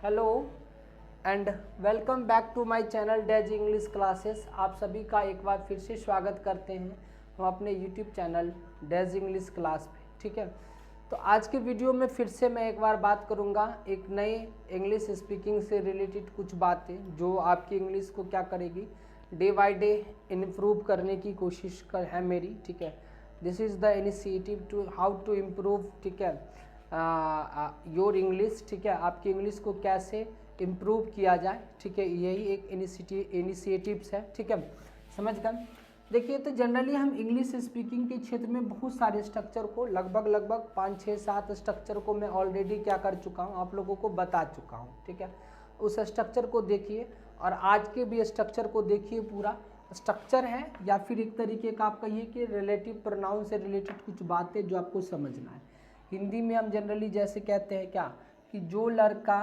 Hello and welcome back to my channel days English classes. आप सभी का एक बार फिर से स्वागत करते हैं हम अपने YouTube channel days English class पे। ठीक है, तो आज के वीडियो में फिर से मैं एक बार बात करूंगा एक नए इंग्लिश स्पीकिंग से रिलेटेड कुछ बातें जो आपकी इंग्लिश को क्या करेगी, डे बाय डे इम्प्रूव करने की कोशिश कर है मेरी। ठीक है, this is the initiative to how to improve, ठीक है, योर इंग्लिश। ठीक है, आपकी इंग्लिश को कैसे इम्प्रूव किया जाए। ठीक है, यही एक इनिशिएटिव्स है। ठीक है, समझ गए। देखिए, तो जनरली हम इंग्लिश स्पीकिंग के क्षेत्र में बहुत सारे स्ट्रक्चर को लगभग 5, 6, 7 स्ट्रक्चर को मैं ऑलरेडी क्या कर चुका हूँ, आप लोगों को बता चुका हूँ। ठीक है, उस स्ट्रक्चर को देखिए और आज के भी स्ट्रक्चर को देखिए। पूरा स्ट्रक्चर है या फिर एक तरीके का आप कहिए कि रिलेटिव प्रोनाउन से रिलेटेड कुछ बातें जो आपको समझना है। हिंदी में हम जनरली जैसे कहते हैं क्या कि जो लड़का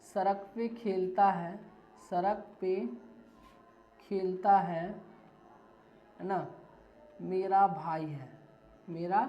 सड़क पे खेलता है, सड़क पे खेलता है ना, मेरा भाई है, मेरा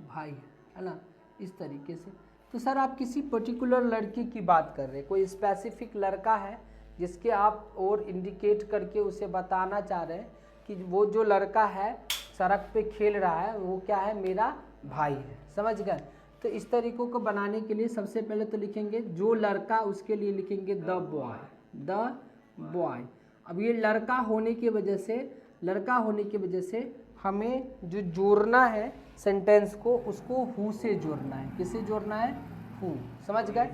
भाई है ना, इस तरीके से। तो सर आप किसी पर्टिकुलर लड़की की बात कर रहे हैं, कोई स्पेसिफिक लड़का है जिसके आप और इंडिकेट करके उसे बताना चाह रहे हैं कि वो जो लड़का है सड़क पे खेल रहा है वो क्या है, मेरा भाई है। समझ गए। तो इस तरीकों को बनाने के लिए सबसे पहले तो लिखेंगे जो लड़का, उसके लिए लिखेंगे द बॉय, द बॉय। अब ये लड़का होने की वजह से हमें जो जोड़ना है सेंटेंस को, उसको हु से जोड़ना है। किससे जोड़ना है? हु। समझ गए।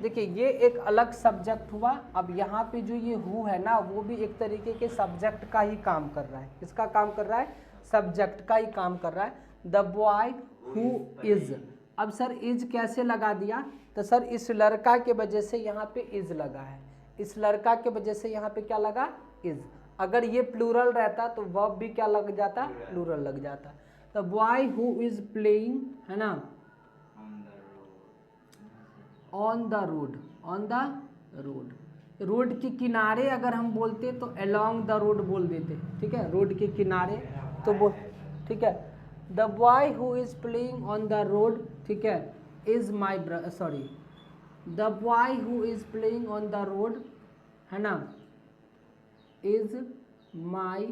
देखिए, ये एक अलग सब्जेक्ट हुआ। अब यहाँ पे जो ये हु है ना, वो भी एक तरीके के सब्जेक्ट का ही काम कर रहा है। किसका काम कर रहा है? सब्जेक्ट का ही काम कर रहा है। The boy who is. अब सर इज कैसे लगा दिया? तो सर इस लड़का के वजह से यहाँ पे इज लगा है, इस लड़का के वजह से यहाँ पे क्या लगा? इज। अगर ये प्लूरल रहता तो वर्ब भी क्या लग जाता? प्लूरल लग जाता। The boy who is playing, है ना, on the road, on the road. Road के किनारे अगर हम बोलते तो अलोंग द रोड बोल देते। ठीक है, रोड के किनारे तो बोल। ठीक है, the boy who is playing on the road, ठीक है, is my sorry, the boy who is playing on the road, है ना, इज माई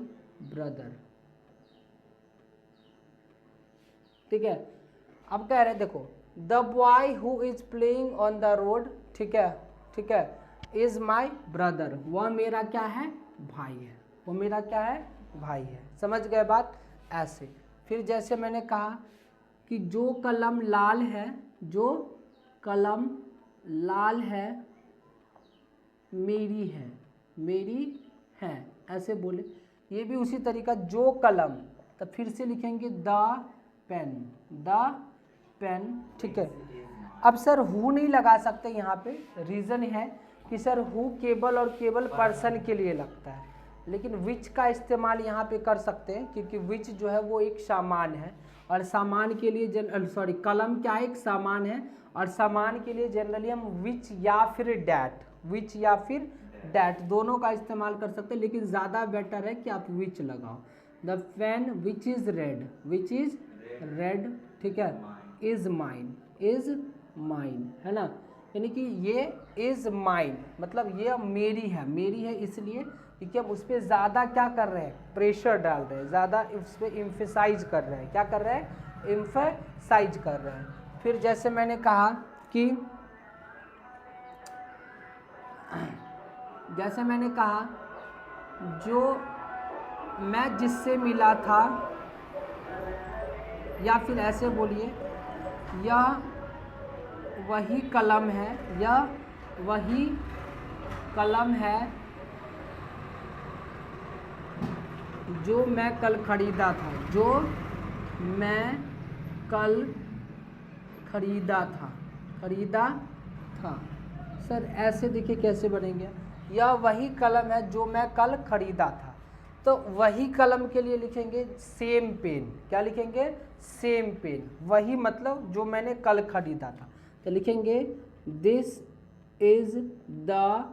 ब्रदर। ठीक है, अब कह रहे देखो, the boy who is playing on the road, ठीक है, इज माई ब्रदर। वह मेरा क्या है? भाई है। वो मेरा क्या है? भाई है। समझ गए बात? ऐसे। फिर जैसे मैंने कहा कि जो कलम लाल है, जो कलम लाल है मेरी है, मेरी है, ऐसे बोले। ये भी उसी तरीका, जो कलम, तो फिर से लिखेंगे द पेन, द पेन। ठीक है, अब सर हु नहीं लगा सकते यहाँ पे। रीज़न है कि सर हु केवल और केवल पर्सन के लिए लगता है, लेकिन विच का इस्तेमाल यहाँ पे कर सकते हैं क्योंकि विच जो है वो एक सामान है और सामान के लिए कलम क्या है? एक सामान है और सामान के लिए जनरली हम विच या फिर डैट, विच या फिर डैट दोनों का इस्तेमाल कर सकते हैं, लेकिन ज़्यादा बेटर है कि आप विच लगाओ। The pen which is red, which is red, ठीक है, इज़ माइन, इज़ माइन, है ना। यानी कि ये इज़ माइन मतलब ये मेरी है इसलिए क्योंकि हम उस पर ज़्यादा क्या कर रहे हैं? प्रेशर डाल रहे हैं, ज़्यादा उस पर इम्फेसाइज कर रहे हैं। क्या कर रहे हैं? इम्फेसाइज कर रहे हैं। फिर जैसे मैंने कहा कि जो मैं जिससे मिला था, या फिर ऐसे बोलिए, यह वही कलम है, यह वही कलम है जो मैं कल खरीदा था, जो मैं कल खरीदा था। सर ऐसे देखिए कैसे बनेंगे, यह वही कलम है जो मैं कल खरीदा था। तो वही कलम के लिए लिखेंगे सेम पेन। क्या लिखेंगे? Same pen. वही मतलब जो मैंने कल खरीदा था, तो लिखेंगे this is the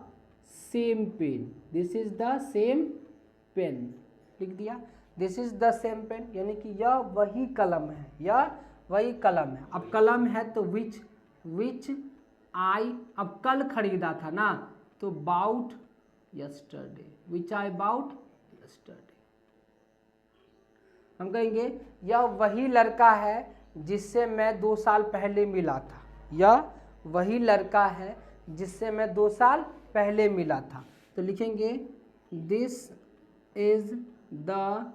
same pen, this is the same pen. लिख दिया this is the same pen, यानी कि यह वही कलम है, यह वही कलम है। अब कलम है तो विच आई, अब कल खरीदा था ना, तो bought yesterday, which I bought yesterday. हम कहेंगे यह वही लड़का है जिससे मैं 2 साल पहले मिला था, यह वही लड़का है जिससे मैं 2 साल पहले मिला था। तो लिखेंगे this is the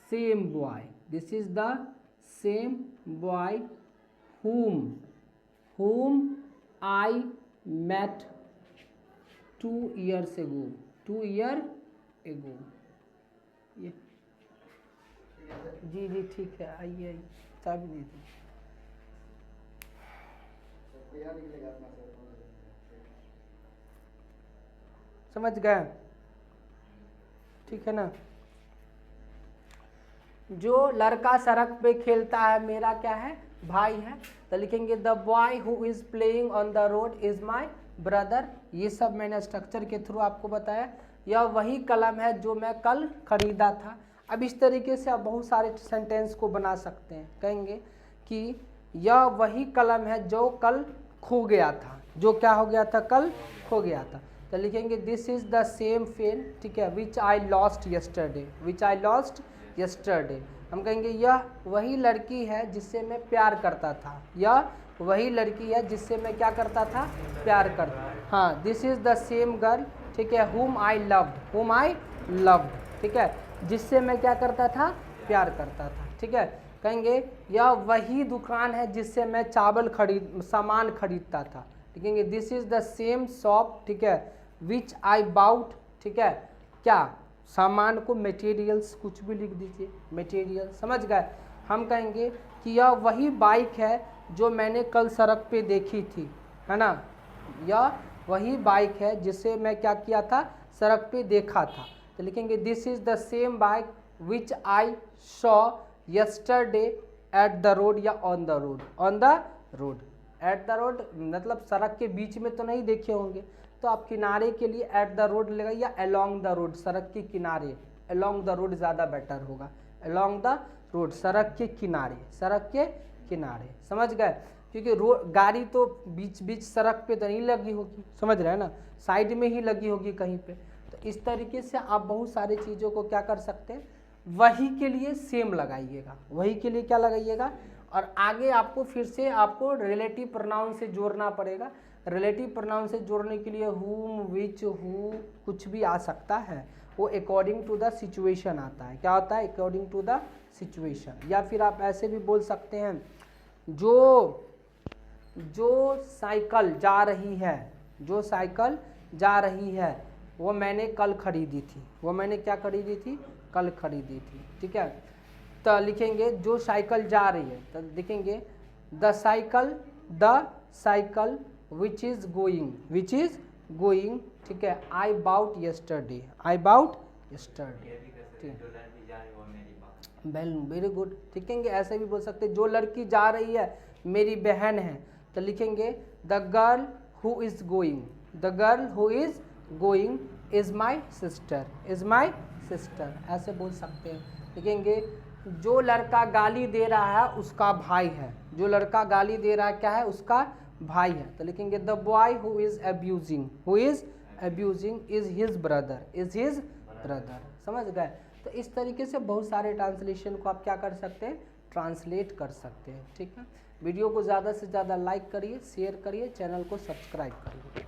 same boy, this is the same boy whom I met 2 years ago, 2 year ago। ये जी जी ठीक है, आइए आइए, चाबी दे दीजिए। समझ गए, ठीक है ना। जो लड़का सड़क पे खेलता है मेरा क्या है, भाई है। तो लिखेंगे the boy who is playing on the road is my brother. ये सब मैंने स्ट्रक्चर के थ्रू आपको बताया। यह वही कलम है जो मैं कल खरीदा था। अब इस तरीके से आप बहुत सारे सेंटेंस को बना सकते हैं। कहेंगे कि यह वही कलम है जो कल खो गया था, जो क्या हो गया था, कल खो गया था। तो लिखेंगे this is the same pen, ठीक है, which I lost yesterday, which I lost yesterday. हम कहेंगे यह वही लड़की है जिससे मैं प्यार करता था, यह वही लड़की है जिससे मैं क्या करता था, प्यार करता। हाँ, this is the same girl, ठीक है, whom I loved, whom I loved, ठीक है, जिससे मैं क्या करता था, प्यार करता था। ठीक है, कहेंगे यह वही दुकान है जिससे मैं सामान खरीदता था। लिखेंगे this is the same shop, ठीक है, विच आई बाउट, ठीक है, क्या सामान को मटेरियल्स, कुछ भी लिख दीजिए, मटेरियल। समझ गए। हम कहेंगे कि यह वही बाइक है जो मैंने कल सड़क पे देखी थी, है ना, यह वही बाइक है जिसे मैं क्या किया था, सड़क पे देखा था। तो लिखेंगे this is the same bike which I saw yesterday at the road, या on the road, on the road. At the road मतलब सड़क के बीच में तो नहीं देखे होंगे, तो आप किनारे के लिए एट द रोड लेगा, या अलोंग द रोड, सड़क के किनारे। अलोंग द रोड ज़्यादा बेटर होगा, अलोंग द रोड, सड़क के किनारे, सड़क के किनारे। समझ गए, क्योंकि रोड गाड़ी तो बीच बीच सड़क पे तो नहीं लगी होगी, समझ रहे हैं ना, साइड में ही लगी होगी कहीं पे। तो इस तरीके से आप बहुत सारी चीज़ों को क्या कर सकते हैं, वही के लिए सेम लगाइएगा, वही के लिए क्या लगाइएगा, और आगे आपको फिर से आपको रिलेटिव प्रोनाउन से जोड़ना पड़ेगा। रिलेटिव प्रोनाउन से जोड़ने के लिए whom, which, who कुछ भी आ सकता है, वो अकॉर्डिंग टू द सिचुएशन आता है। क्या होता है, अकॉर्डिंग टू द सिचुएशन। या फिर आप ऐसे भी बोल सकते हैं, जो साइकिल जा रही है, जो साइकिल जा रही है वो मैंने कल खरीदी थी, वो मैंने क्या खरीदी थी, कल खरीदी थी। ठीक है, तो लिखेंगे जो साइकिल जा रही है, तो लिखेंगे the cycle which is going, ठीक है, I bought yesterday, I bought yesterday. Very good. लिखेंगे ऐसे भी बोल सकते, जो लड़की जा रही है मेरी बहन है, तो लिखेंगे the girl who is going, the girl who is going is my sister, is my sister, ऐसे बोल सकते हैं। लिखेंगे जो लड़का गाली दे रहा है उसका भाई है, जो लड़का गाली दे रहा है क्या है, उसका भाई है। तो लिखेंगे the boy who is abusing is his brother, is his brother. समझ गए। तो इस तरीके से बहुत सारे ट्रांसलेशन को आप क्या कर सकते हैं, ट्रांसलेट कर सकते हैं। ठीक है, वीडियो को ज़्यादा से ज़्यादा लाइक करिए, शेयर करिए, चैनल को सब्सक्राइब करिए।